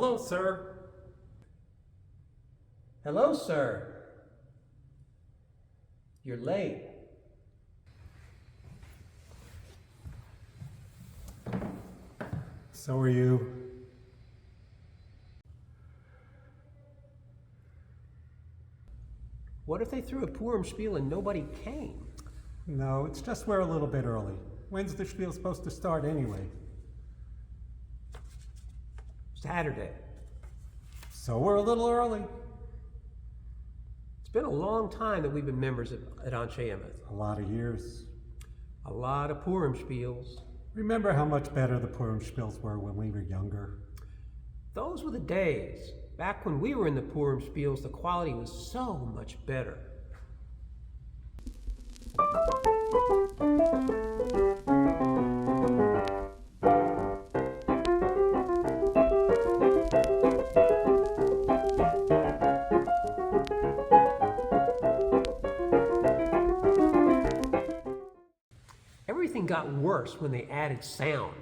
Hello, sir. Hello, sir. You're late. So are you. What if they threw a Purimshpiel and nobody came? No, it's just we're a little bit early. When's the spiel supposed to start anyway? Saturday. So we're a little early. It's been a long time that we've been members at Anshe Emet. A lot of years. A lot of Purimshpiels. Remember how much better the Purimshpiels were when we were younger? Those were the days. Back when we were in the Purimshpiels, the quality was so much better. Everything got worse when they added sound.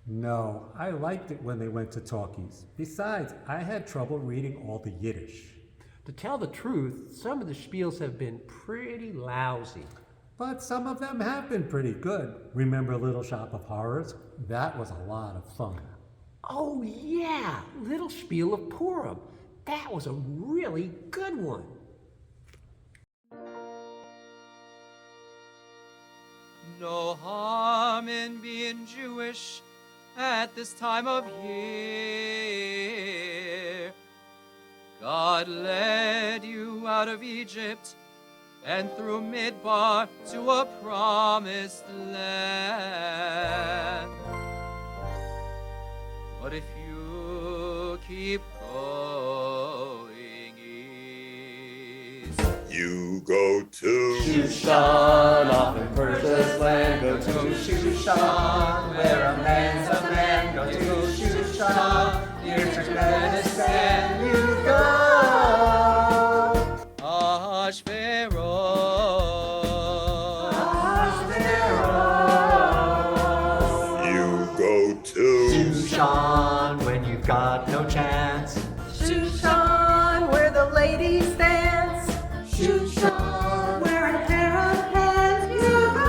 No, I liked it when they went to talkies. Besides, I had trouble reading all the Yiddish. To tell the truth, some of the spiels have been pretty lousy. But some of them have been pretty good. Remember Little Shop of Horrors? That was a lot of fun. Oh yeah, Little Spiel of Purim. That was a really good one. No harm in being Jewish at this time of year. God led you out of Egypt and through Midbar to a promised land. But if you keep going east, you go to Shushan, off in Persia's land. Go to Shushan, where a man's a man. Go to Shushan, near Turkmenistan you go. you go to Shushan, when you've got no chance. Shushan, where the ladies dance. Shushan, where a pair of hands you go.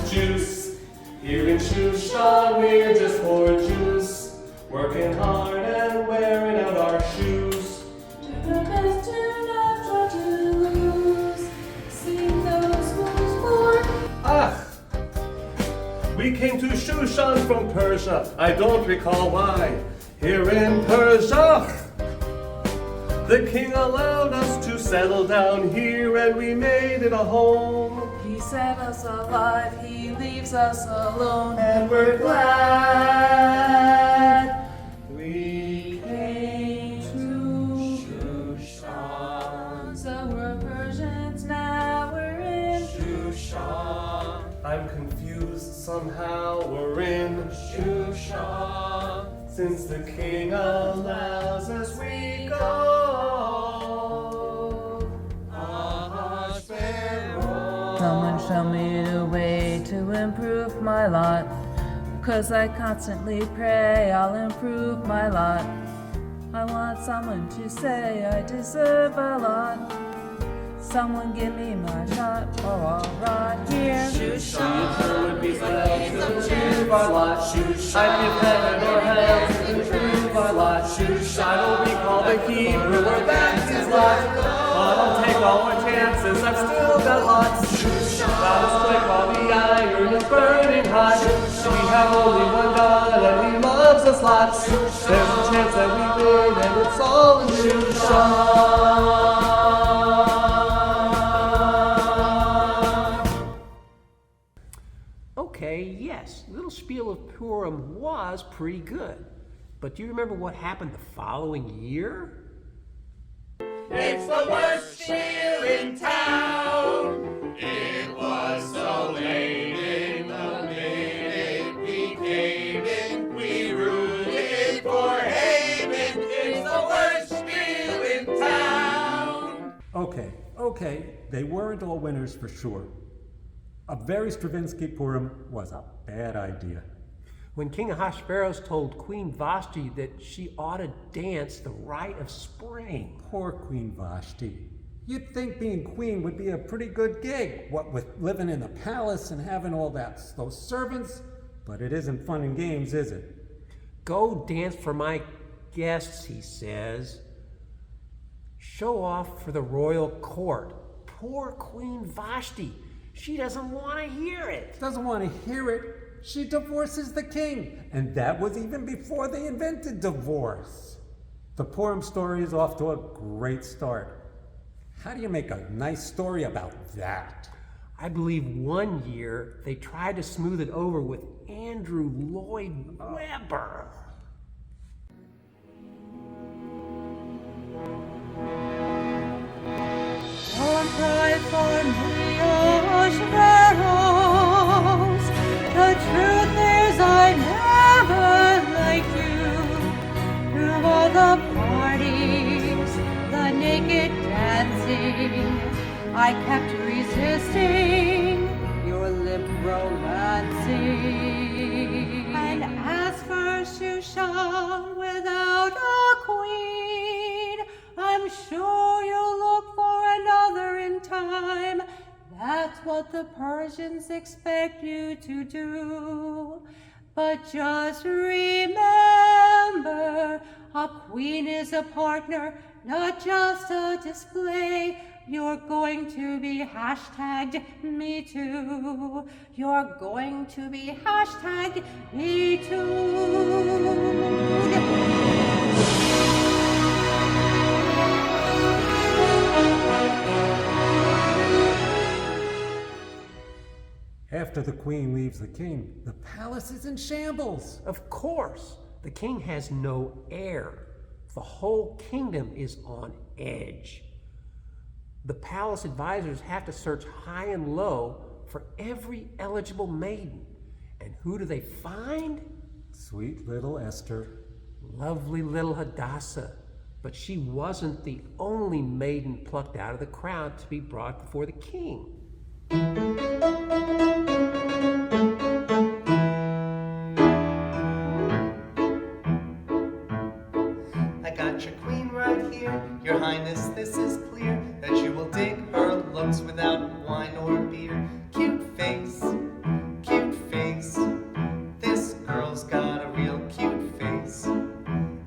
Juice, here in Shushan we're just for juice, working hard and wearing out our shoes. Do the best to not try to lose. Sing those fools for. Ah! We came to Shushan from Persia. I don't recall why. Here in Persia, the king allowed us to settle down here, and we made it a home. He set us alive, he leaves us alone. And we're glad we Came to Shushan. So we're Persians now, we're in Shushan. I'm confused, somehow we're in Shushan. Since the king allows us, we go. Someone show me the way to improve my lot. 'Cause I constantly pray I'll improve my lot. I want someone to say I deserve a lot. Someone give me my shot or I'll rot here. Shushan would be glad to improve our lot. I'd give heaven or hell to improve our lot. I don't recall the Hebrew or that's his lot. But I'll take all my chances, I've still got lots. Gotta strike while the iron is burning hot. We have only one God and he loves us lots. There's a chance that we win and it's all in Shushan. Okay, yes, Little Spiel of Purim was pretty good. But do you remember what happened the following year? It's the worst spiel in town. It was so late in the minute we came in. We rooted for Haman. It's the worst spiel in town. Okay, they weren't all winners for sure. A very Stravinsky Purim was a bad idea. When King Ahasuerus told Queen Vashti that she ought to dance the rite of spring. Poor Queen Vashti. You'd think being queen would be a pretty good gig, what with living in the palace and having all those servants. But it isn't fun and games, is it? Go dance for my guests, he says. Show off for the royal court. Poor Queen Vashti. She doesn't want to hear it. Doesn't want to hear it. She divorces the king. And that was even before they invented divorce. The Purim story is off to a great start. How do you make a nice story about that? I believe one year they tried to smooth it over with Andrew Lloyd Webber. Don't cry for me, oh sparrows. The truth is I never liked you. Through all the parties, the naked dancing, I kept resisting your lip romancing. And as for Shushan without a queen, I'm sure you'll look for another in time. That's what the Persians expect you to do. But just remember, a queen is a partner, not just a display. You're going to be hashtag me too. You're going to be hashtag me too. After the queen leaves the king, the palace is in shambles. Of course, the king has no heir. The whole kingdom is on edge. The palace advisors have to search high and low for every eligible maiden. And who do they find? Sweet little Esther. Lovely little Hadassah. But she wasn't the only maiden plucked out of the crowd to be brought before the king. I got your queen right here. Your Highness, this is clear that you will dig her looks without wine or beer. Cute face, cute face. This girl's got a real cute face.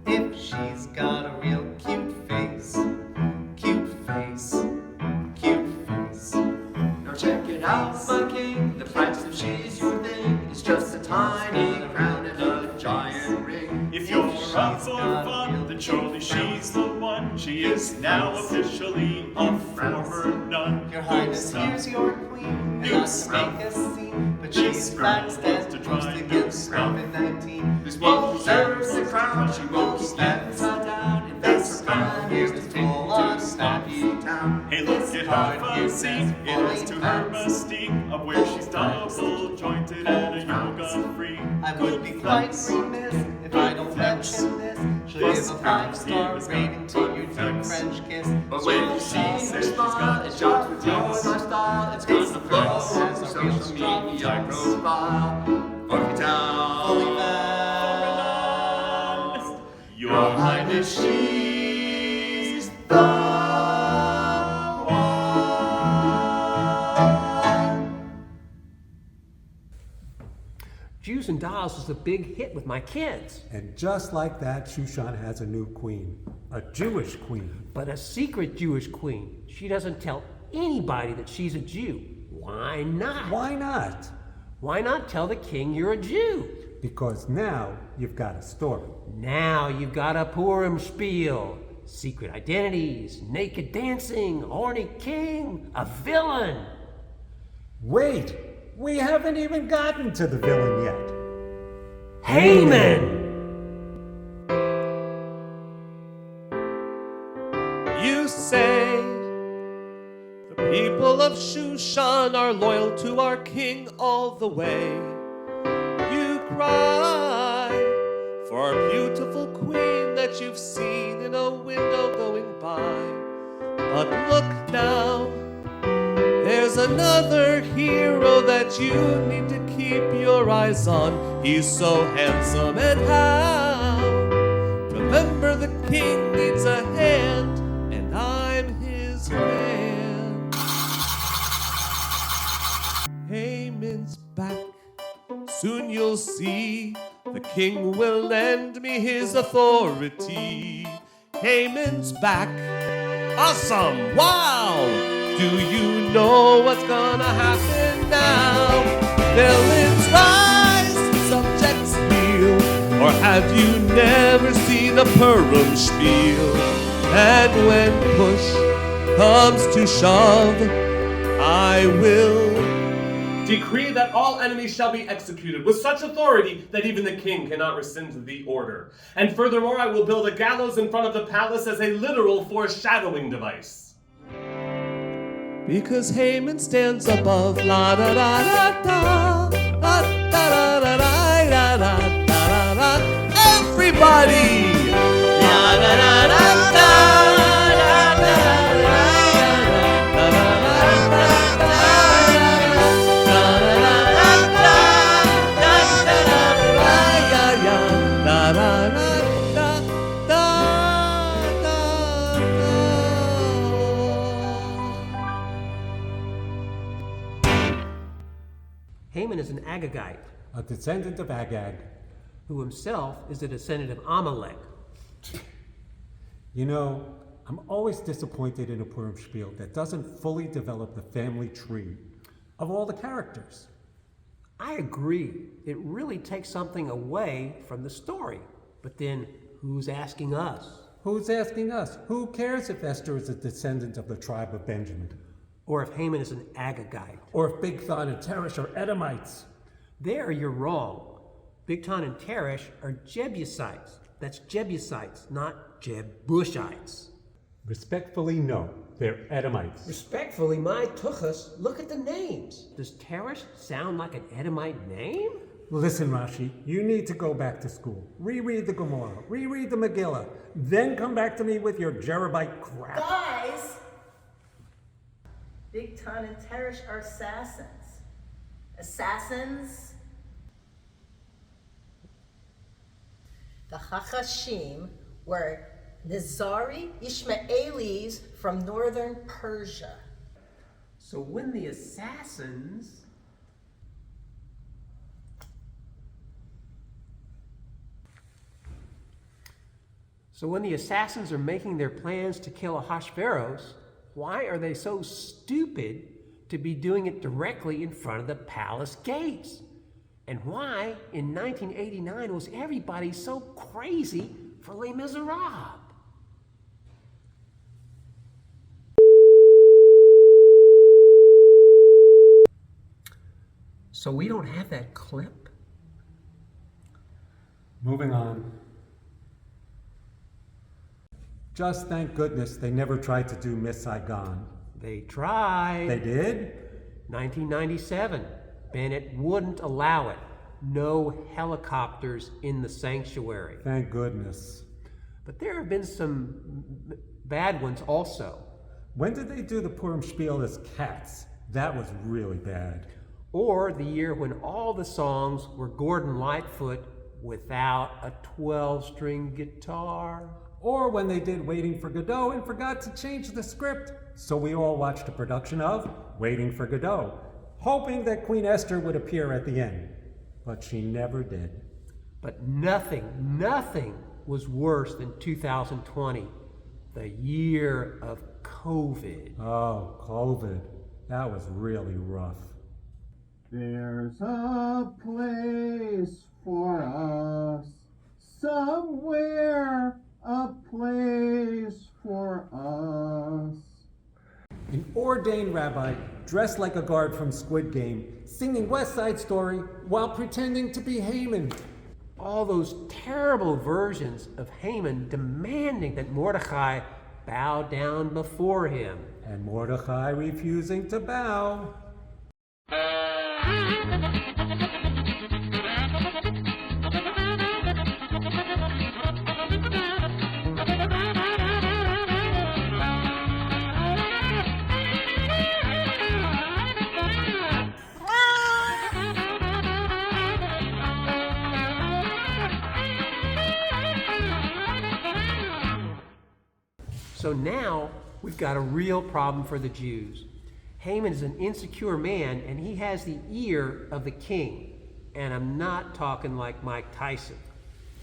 If she's got a real cute face, cute face, cute face. Now check it out, my king. The price of she's your thing is just a tiny crown and a giant ring. If you're up for fun, then surely she's the one. She is now officially a former nun. Your Highness, here's your queen, and not to make a scene, but she's faxed as to trust against COVID-19. This one deserves the crown. She won't stand upside down. If that's her crown, here's the full on snappy town. Hey, look at her fuzzy. It is to her mystique of where she's double jointed and a yoga freak. I would be quite remiss if I don't mention this. She'll give a 5-star rating to your deep French kiss. But when you see her smile, it's just with your lifestyle. It's gonna flow as a social media profile. Funky town. Fully vast. Your Highness, she's the Jews and Dolls was a big hit with my kids, And just like that, Shushan has a new queen. A Jewish queen. but a secret Jewish queen. She doesn't tell anybody that she's a Jew. Why not? Why not? Why not tell the king you're a Jew? Because now you've got a story. Now you've got a Purim spiel. Secret identities, naked dancing, horny king, a villain. Wait! We haven't even gotten to the villain yet. Haman! You say the people of Shushan are loyal to our king all the way. You cry for our beautiful queen that you've seen in a window going by. But look now, there's there's another hero that you need to keep your eyes on. He's so handsome and how. Remember, the king needs a hand, and I'm his man. Haman's back. Soon you'll see the king will lend me his authority. Haman's back. Awesome! Wow! Do you know what's gonna happen now? Villains rise, subjects kneel. Or have you never seen a Purimshpiel? And when push comes to shove, I will decree that all enemies shall be executed with such authority that even the king cannot rescind the order. And furthermore, I will build a gallows in front of the palace as a literal foreshadowing device. Because Haman stands above, la da da da da, la da da da da da da da da. Everybody! La da da da da. Haman is an Agagite, A descendant of Agag. who himself is a descendant of Amalek. You know, I'm always disappointed in a Purimshpiel that doesn't fully develop the family tree of all the characters. I agree. It really takes something away from the story. But then, who's asking us? Who's asking us? Who cares if Esther is a descendant of the tribe of Benjamin? Or if Haman is an Agagite? Or if Bigthan and Teresh are Edomites? There you're wrong. Bigtan and Teresh are Jebusites. That's Jebusites, not Jebushites. Respectfully, no. They're Edomites. Respectfully, my tuchus, look at the names. Does Teresh sound like an Edomite name? Listen, Rashi, you need to go back to school. Reread the Gemara, reread the Megillah, then come back to me with your Jerubite crap. Guys! Bigtan and Teresh are assassins. Assassins? The Chachashim were Nizari Ishmaelis from northern Persia. So when the assassins... So when the assassins are making their plans to kill Ahasuerus, why are they so stupid to be doing it directly in front of the palace gates? And why, in 1989, was everybody so crazy for Les Miserables? So we don't have that clip? Moving on. Just thank goodness they never tried to do Miss Saigon. They tried. They did? 1997. Bennett wouldn't allow it. No helicopters in the sanctuary. Thank goodness. But there have been some bad ones also. When did they do the Purimshpiel as cats? That was really bad. Or the year when all the songs were Gordon Lightfoot without a 12-string guitar. Or when they did Waiting for Godot and forgot to change the script. So we all watched a production of Waiting for Godot, hoping that Queen Esther would appear at the end. But she never did. But nothing was worse than 2020, the year of COVID. Oh, COVID. That was really rough. There's a place for us, somewhere, a place for us. An ordained rabbi dressed like a guard from Squid Game, singing West Side Story while pretending to be Haman. All those terrible versions of Haman demanding that Mordecai bow down before him. And Mordecai refusing to bow. So now we've got a real problem for the Jews. Haman is an insecure man, and he has the ear of the king. And I'm not talking like Mike Tyson.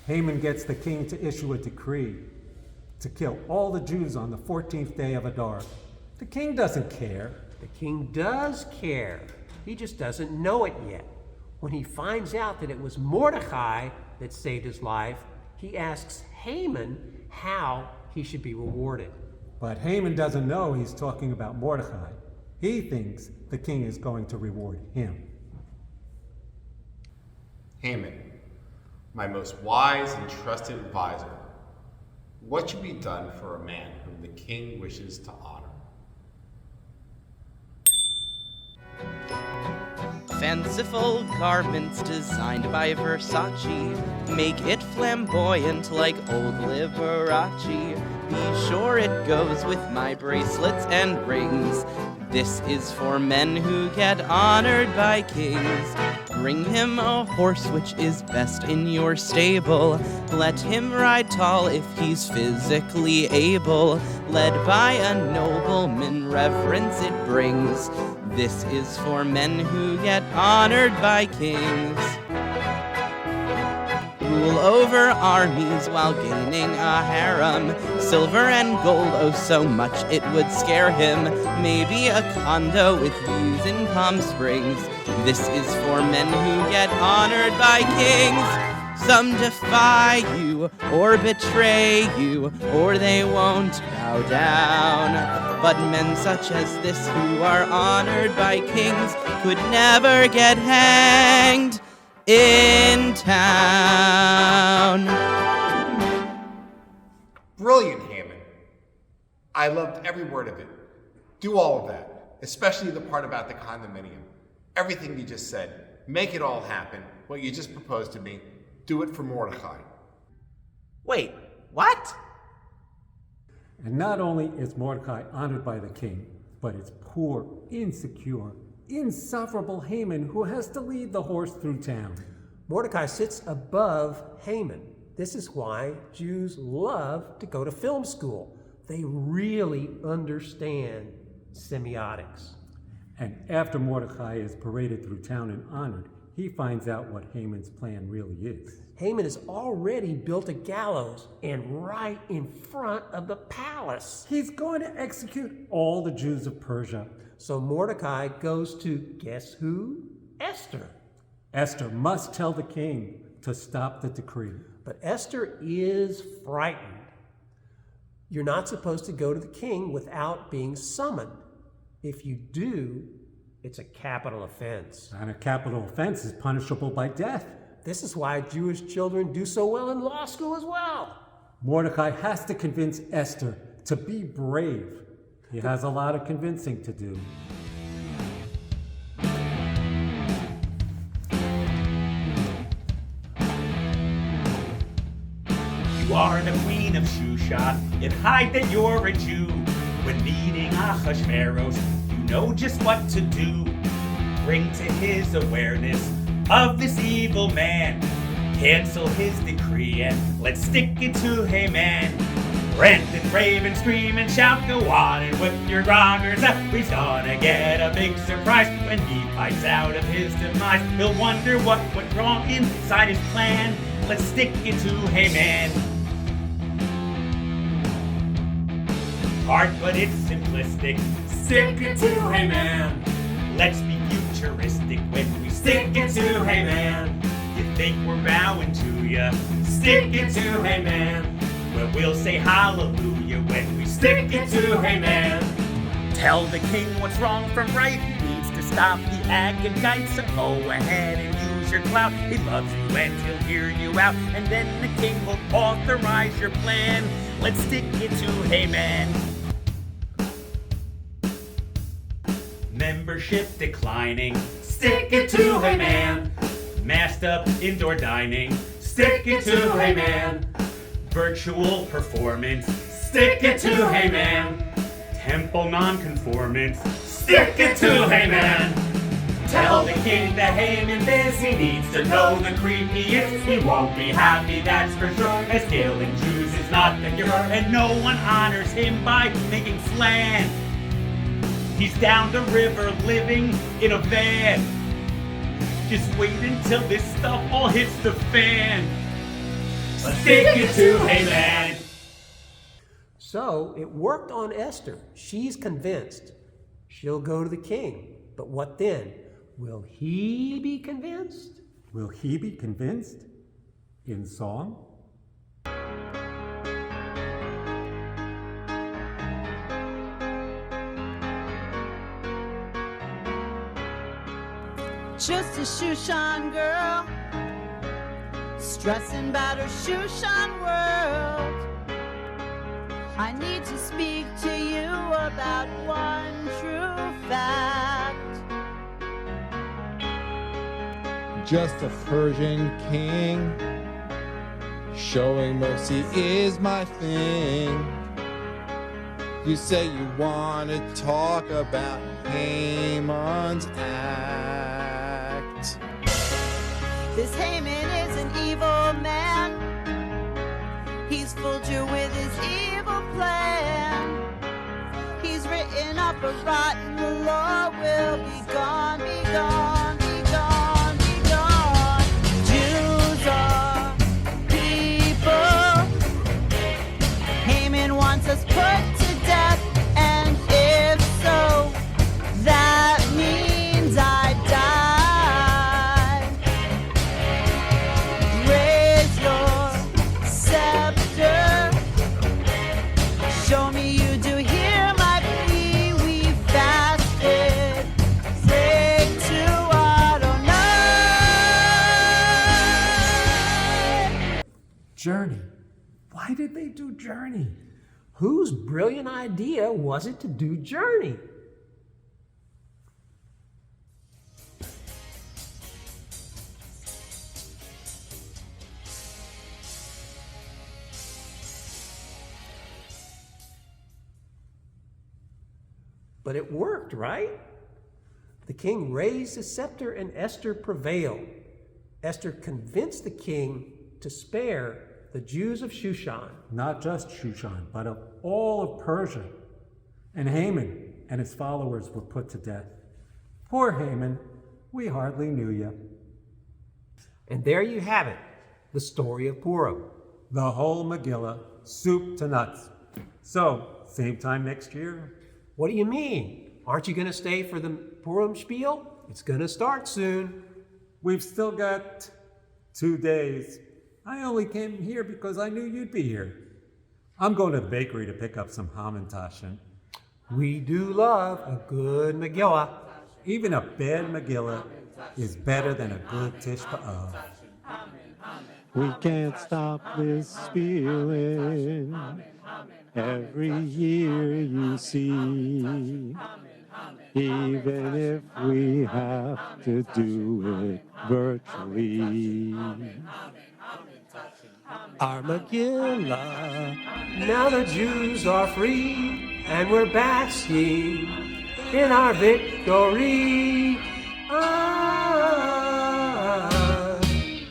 Haman gets the king to issue a decree to kill all the Jews on the 14th day of Adar. The king doesn't care. The king does care. He just doesn't know it yet. When he finds out that it was Mordecai that saved his life, he asks Haman how he should be rewarded. But Haman doesn't know he's talking about Mordecai. He thinks the king is going to reward him. Haman, my most wise and trusted advisor, what should be done for a man whom the king wishes to honor? Fanciful garments designed by Versace, make it flamboyant like old Liberace. Be sure it goes with my bracelets and rings. This is for men who get honored by kings. Bring him a horse which is best in your stable. Let him ride tall if he's physically able. Led by a nobleman, reverence it brings. This is for men who get honored by kings. Rule over armies while gaining a harem. Silver and gold, oh so much it would scare him. Maybe a condo with views in Palm Springs. This is for men who get honored by kings. Some defy you or betray you, or they won't bow down. But men such as this who are honored by kings could never get hanged in town. Brilliant, Haman. I loved every word of it. Do all of that, especially the part about the condominium. Everything you just said. Make it all happen. What you just proposed to me. Do it for Mordecai. Wait, what? And not only is Mordecai honored by the king, but it's poor, insecure, insufferable Haman who has to lead the horse through town. Mordecai sits above Haman. This is why Jews love to go to film school. They really understand semiotics. And after Mordecai is paraded through town and honored, he finds out what Haman's plan really is. Haman has already built a gallows, and right in front of the palace. He's going to execute all the Jews of Persia. So Mordecai goes to, guess who? Esther. Esther must tell the king to stop the decree. But Esther is frightened. You're not supposed to go to the king without being summoned. If you do, it's a capital offense. And a capital offense is punishable by death. This is why Jewish children do so well in law school as well. Mordecai has to convince Esther to be brave. He has a lot of convincing to do. You are the queen of Shushan, and hide that you're a Jew. When meeting Ahasuerus, you know just what to do. Bring to his awareness of this evil man. Cancel his decree and let's stick it to Haman. Rant and rave and scream and shout, go on and whip your groggers up. He's gonna get a big surprise when he finds out of his demise. He'll wonder what went wrong inside his plan. Let's stick it to Haman. Hard, but it's simplistic. Stick it to Haman. Let's be futuristic when we stick it to Haman. You think we're bowing to ya? Stick it to Haman. Well, we'll say hallelujah when we stick it to Haman. Tell the king what's wrong from right. He needs to stop the Agagites. So go ahead and use your clout. He loves you and he'll hear you out. And then the king will authorize your plan. Let's stick it to Haman. Membership declining. Stick it to Haman. Masked up indoor dining. Stick it to Haman. Virtual performance. Stick it to Haman. Temple nonconformance. Stick it to Haman. Tell the king that Haman is, he needs to know the creepiest. He won't be happy, that's for sure, as killing Jews is not the cure. And no one honors him by making flan. He's down the river living in a van. Just wait until this stuff all hits the fan. Stick it to Haman. So it worked on Esther. She's convinced. She'll go to the king. But what then? Will he be convinced? Will he be convinced? In song? Just a Shushan girl, stressing about her Shushan world. I need to speak to you about one true fact. Just a Persian king, showing mercy is my thing. You say you want to talk about Haman's act. This Haman is an evil man. He's fooled you with his evil plan. He's written up a rotten law will be gone, be gone, be gone, be gone. Jews are people. Haman wants us put to death, and if so, that means I die. Raise your scepter. Show me you do hear my plea. We fasted, prayed to Adonai. Journey. Why did they do Journey? Whose brilliant idea was it to do Journey? But it worked, right? The king raised the scepter and Esther prevailed. Esther convinced the king to spare the Jews of Shushan. Not just Shushan, but of all of Persia. And Haman and his followers were put to death. Poor Haman, we hardly knew you. And there you have it, the story of Purim. The whole Megillah, soup to nuts. So, same time next year? What do you mean? Aren't you going to stay for the Purim spiel? It's going to start soon. We've still got 2 days. I only came here because I knew you'd be here. I'm going to the bakery to pick up some Hamantaschen. We do love a good Megillah. Even a bad Megillah is better than a good Tish B'Av. We can't stop this spieling. Every year you see, even if we have to do it virtually. Our Megillah. Now the Jews are free, and we're basking in our victory.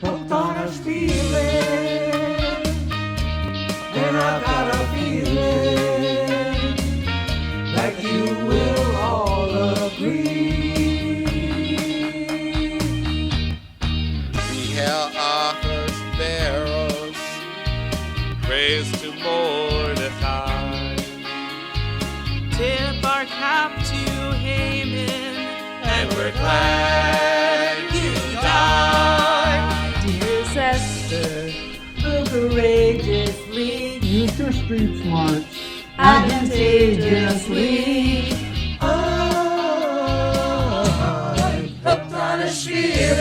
Hooked on a spiel, and I've got a feeling that you will all agree. We hail offers barrels, praise to Mordecai. Tip our cap to Haman, and we're glad you died. Dearest Esther, who courageously Used your street smart. advantageously. Hooked on a spiel,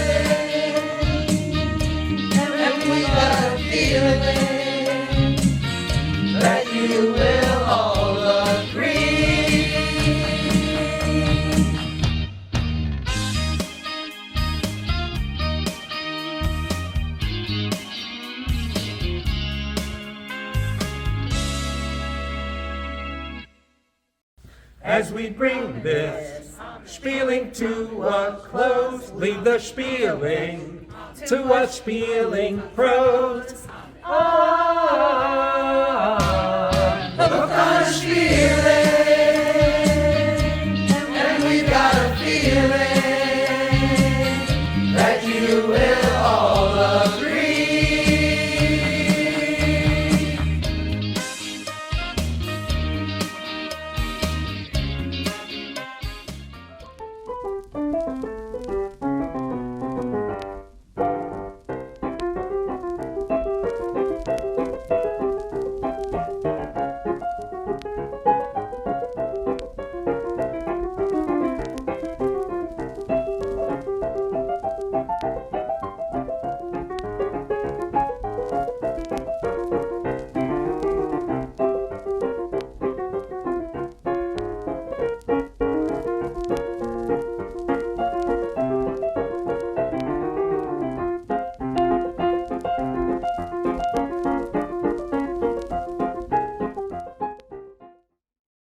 and we got a feeling that you will all agree. As we bring this spieling to a close. Leave the spieling to us spieling pros.